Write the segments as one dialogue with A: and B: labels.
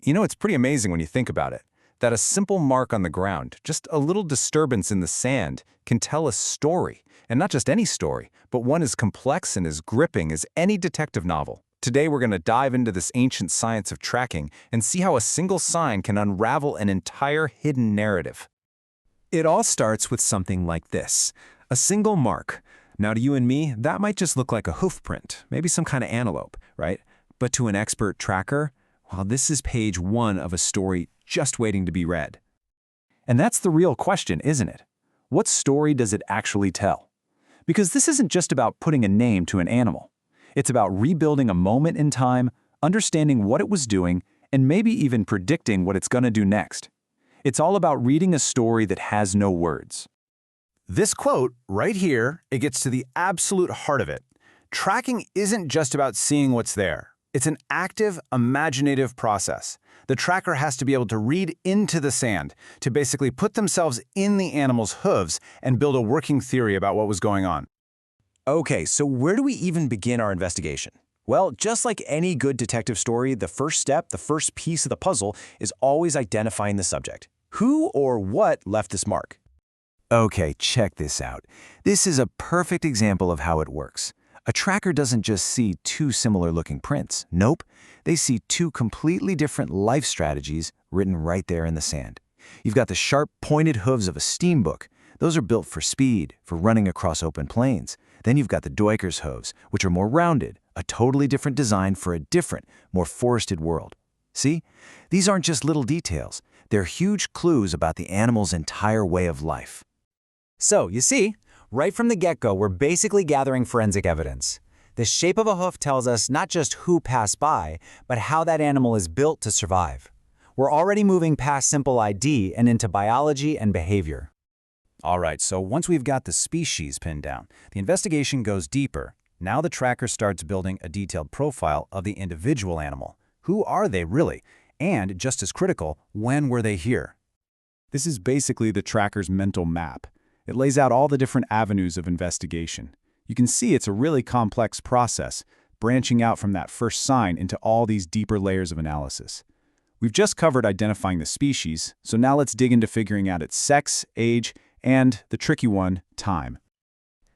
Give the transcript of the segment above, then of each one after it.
A: You know, it's pretty amazing when you think about it, that a simple mark on the ground, just a little disturbance in the sand, can tell a story. And not just any story, but one as complex and as gripping as any detective novel. Today we're going to dive into this ancient science of tracking and see how a single sign can unravel an entire hidden narrative.
B: It all starts with something like this, a single mark. Now to you and me, that might just look like a hoof print, maybe some kind of antelope, right? But to an expert tracker, well, this is page one of a story just waiting to be read.
A: And that's the real question, isn't it? What story does it actually tell? Because this isn't just about putting a name to an animal. It's about rebuilding a moment in time, understanding what it was doing, and maybe even predicting what it's going to do next. It's all about reading a story that has no words.
C: This quote, right here, it gets to the absolute heart of it. Tracking isn't just about seeing what's there. It's an active, imaginative process. The tracker has to be able to read into the sand, to basically put themselves in the animal's hooves and build a working theory about what was going on.
B: Okay, so where do we even begin our investigation? Well, just like any good detective story, the first step, the first piece of the puzzle, is always identifying the subject. Who or what left this mark? Okay, check this out. This is a perfect example of how it works. A tracker doesn't just see two similar-looking prints. Nope, they see two completely different life strategies written right there in the sand. You've got the sharp, pointed hooves of a steambook. Those are built for speed, for running across open plains. Then you've got the duiker's hooves, which are more rounded, a totally different design for a different, more forested world. See? These aren't just little details. They're huge clues about the animal's entire way of life.
D: So, you see, right from the get-go, we're basically gathering forensic evidence. The shape of a hoof tells us not just who passed by, but how that animal is built to survive. We're already moving past simple ID and into biology and behavior.
A: All right, so once we've got the species pinned down, the investigation goes deeper. Now the tracker starts building a detailed profile of the individual animal. Who are they really? And, just as critical, when were they here? This is basically the tracker's mental map. It lays out all the different avenues of investigation. You can see it's a really complex process, branching out from that first sign into all these deeper layers of analysis. We've just covered identifying the species, so now let's dig into figuring out its sex, age, and the tricky one, time.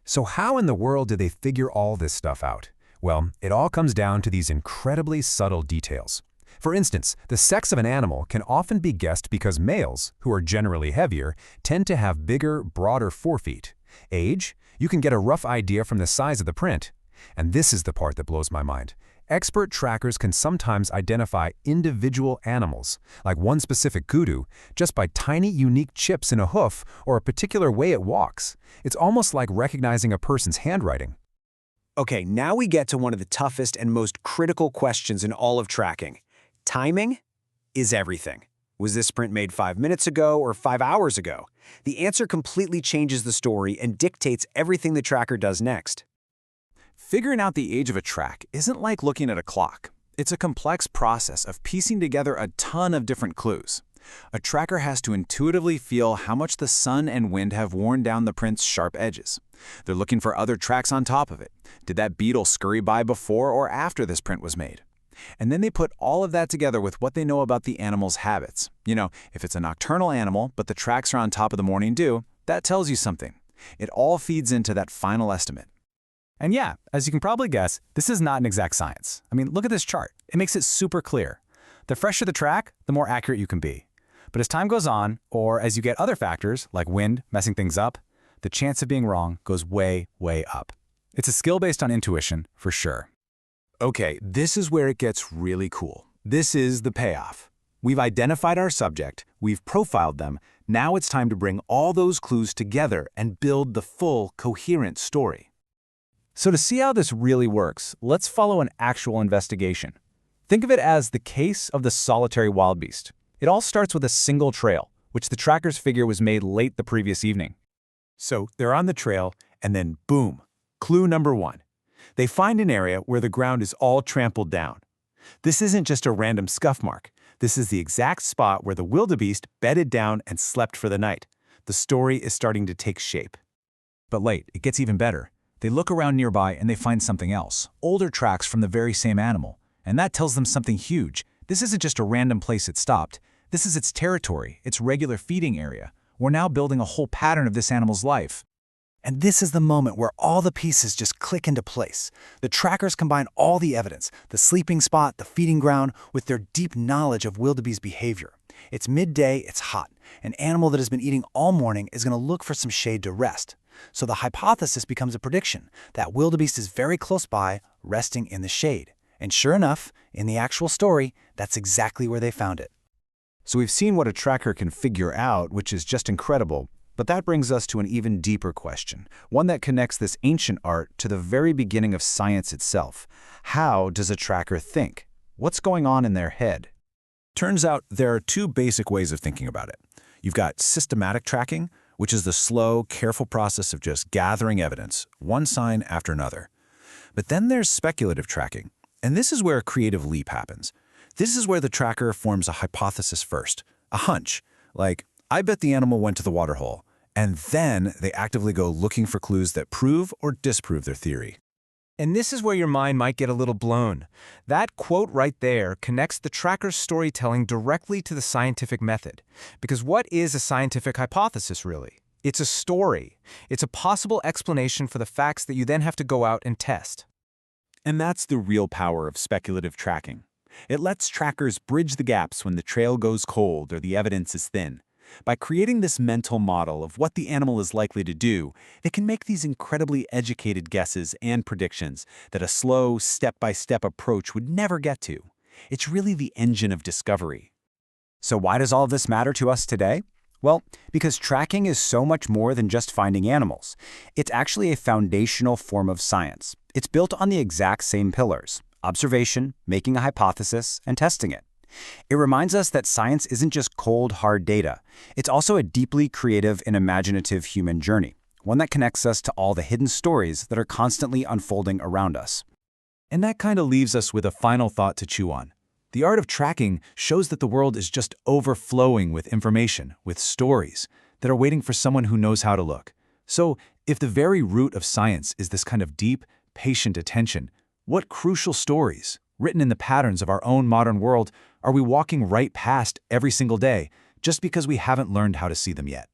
E: So how in the world do they figure all this stuff out? Well, it all comes down to these incredibly subtle details. For instance, the sex of an animal can often be guessed because males, who are generally heavier, tend to have bigger, broader forefeet. Age? You can get a rough idea from the size of the print. And this is the part that blows my mind. Expert trackers can sometimes identify individual animals, like one specific kudu, just by tiny, unique chips in a hoof or a particular way it walks. It's almost like recognizing a person's handwriting.
B: Okay, now we get to one of the toughest and most critical questions in all of tracking. Timing is everything. Was this print made 5 minutes ago or 5 hours ago? The answer completely changes the story and dictates everything the tracker does next.
A: Figuring out the age of a track isn't like looking at a clock. It's a complex process of piecing together a ton of different clues. A tracker has to intuitively feel how much the sun and wind have worn down the print's sharp edges. They're looking for other tracks on top of it. Did that beetle scurry by before or after this print was made? And then they put all of that together with what they know about the animal's habits. You know, if it's a nocturnal animal, but the tracks are on top of the morning dew, that tells you something. It all feeds into that final estimate.
D: And yeah, as you can probably guess, this is not an exact science. I mean, look at this chart. It makes it super clear. The fresher the track, the more accurate you can be. But as time goes on, or as you get other factors, like wind messing things up, the chance of being wrong goes way, way up. It's a skill based on intuition, for sure.
A: Okay, this is where it gets really cool. This is the payoff. We've identified our subject, we've profiled them, now it's time to bring all those clues together and build the full, coherent story.
D: So to see how this really works, let's follow an actual investigation. Think of it as the case of the solitary wildebeest. It all starts with a single trail, which the trackers figure was made late the previous evening.
A: So they're on the trail, and then boom, clue number one. They find an area where the ground is all trampled down. This isn't just a random scuff mark. This is the exact spot where the wildebeest bedded down and slept for the night. The story is starting to take shape.
D: But wait, it gets even better. They look around nearby and they find something else, older tracks from the very same animal. And that tells them something huge. This isn't just a random place it stopped. This is its territory, its regular feeding area. We're now building a whole pattern of this animal's life.
A: And this is the moment where all the pieces just click into place. The trackers combine all the evidence, the sleeping spot, the feeding ground, with their deep knowledge of wildebeest behavior. It's midday, it's hot. An animal that has been eating all morning is going to look for some shade to rest. So the hypothesis becomes a prediction that wildebeest is very close by, resting in the shade. And sure enough, in the actual story, that's exactly where they found it.
C: So we've seen what a tracker can figure out, which is just incredible. But that brings us to an even deeper question, one that connects this ancient art to the very beginning of science itself. How does a tracker think? What's going on in their head? Turns out there are two basic ways of thinking about it. You've got systematic tracking, which is the slow, careful process of just gathering evidence, one sign after another. But then there's speculative tracking, and this is where a creative leap happens. This is where the tracker forms a hypothesis first, a hunch, like, I bet the animal went to the waterhole, and then they actively go looking for clues that prove or disprove their theory.
F: And this is where your mind might get a little blown. That quote right there connects the tracker's storytelling directly to the scientific method. Because what is a scientific hypothesis, really? It's a story. It's a possible explanation for the facts that you then have to go out and test.
C: And that's the real power of speculative tracking. It lets trackers bridge the gaps when the trail goes cold or the evidence is thin. By creating this mental model of what the animal is likely to do, they can make these incredibly educated guesses and predictions that a slow, step-by-step approach would never get to. It's really the engine of discovery.
A: So why does all of this matter to us today? Well, because tracking is so much more than just finding animals. It's actually a foundational form of science. It's built on the exact same pillars: observation, making a hypothesis, and testing it. It reminds us that science isn't just cold, hard data. It's also a deeply creative and imaginative human journey, one that connects us to all the hidden stories that are constantly unfolding around us.
C: And that kind of leaves us with a final thought to chew on. The art of tracking shows that the world is just overflowing with information, with stories, that are waiting for someone who knows how to look. So, if the very root of science is this kind of deep, patient attention, what crucial stories, written in the patterns of our own modern world, are we walking right past every single day just because we haven't learned how to see them yet?